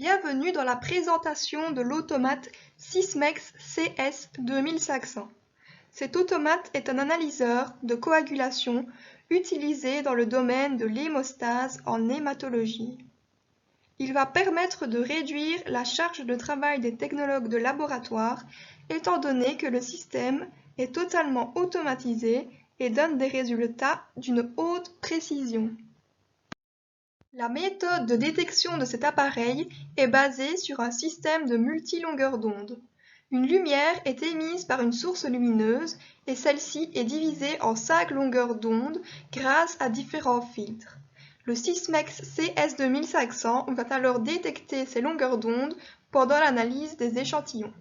Bienvenue dans la présentation de l'automate Sysmex CS2500. Cet automate est un analyseur de coagulation utilisé dans le domaine de l'hémostase en hématologie. Il va permettre de réduire la charge de travail des technologues de laboratoire étant donné que le système est totalement automatisé et donne des résultats d'une haute précision. La méthode de détection de cet appareil est basée sur un système de multilongueur d'onde. Une lumière est émise par une source lumineuse et celle-ci est divisée en 5 longueurs d'onde grâce à différents filtres. Le Sysmex CS2500 va alors détecter ces longueurs d'onde pendant l'analyse des échantillons.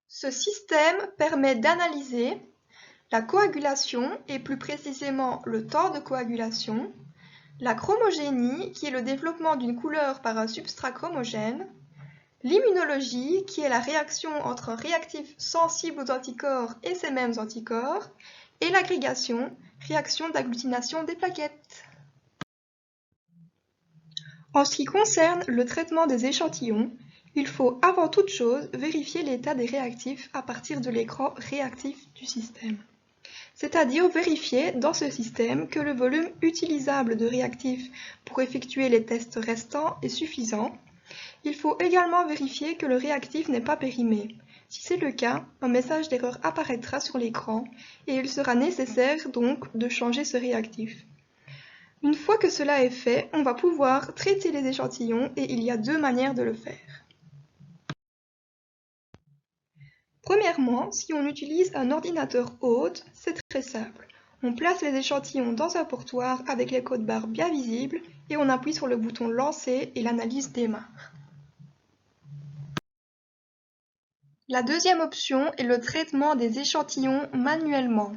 Ce système permet d'analyser la coagulation et plus précisément le temps de coagulation, la chromogénie qui est le développement d'une couleur par un substrat chromogène, l'immunologie qui est la réaction entre un réactif sensible aux anticorps et ces mêmes anticorps, et l'agrégation, réaction d'agglutination des plaquettes. En ce qui concerne le traitement des échantillons, il faut avant toute chose vérifier l'état des réactifs à partir de l'écran réactif du système. C'est-à-dire vérifier dans ce système que le volume utilisable de réactifs pour effectuer les tests restants est suffisant. Il faut également vérifier que le réactif n'est pas périmé. Si c'est le cas, un message d'erreur apparaîtra sur l'écran et il sera nécessaire donc de changer ce réactif. Une fois que cela est fait, on va pouvoir traiter les échantillons et il y a deux manières de le faire. Premièrement, si on utilise un ordinateur hôte, c'est très simple. On place les échantillons dans un portoir avec les codes barres bien visibles et on appuie sur le bouton lancer et l'analyse démarre. La deuxième option est le traitement des échantillons manuellement.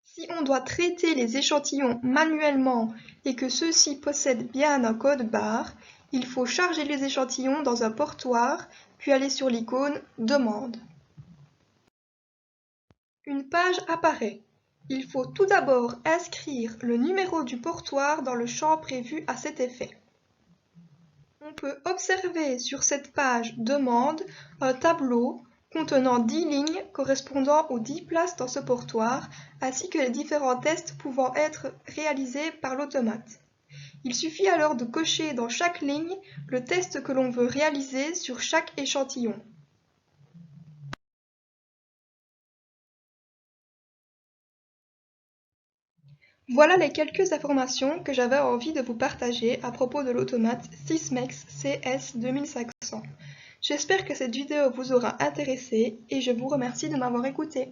Si on doit traiter les échantillons manuellement et que ceux-ci possèdent bien un code barre, il faut charger les échantillons dans un portoir, puis aller sur l'icône « Demande ». Une page apparaît. Il faut tout d'abord inscrire le numéro du portoir dans le champ prévu à cet effet. On peut observer sur cette page « Demande » un tableau contenant 10 lignes correspondant aux 10 places dans ce portoir, ainsi que les différents tests pouvant être réalisés par l'automate. Il suffit alors de cocher dans chaque ligne le test que l'on veut réaliser sur chaque échantillon. Voilà les quelques informations que j'avais envie de vous partager à propos de l'automate Sysmex CS2500. J'espère que cette vidéo vous aura intéressé et je vous remercie de m'avoir écouté.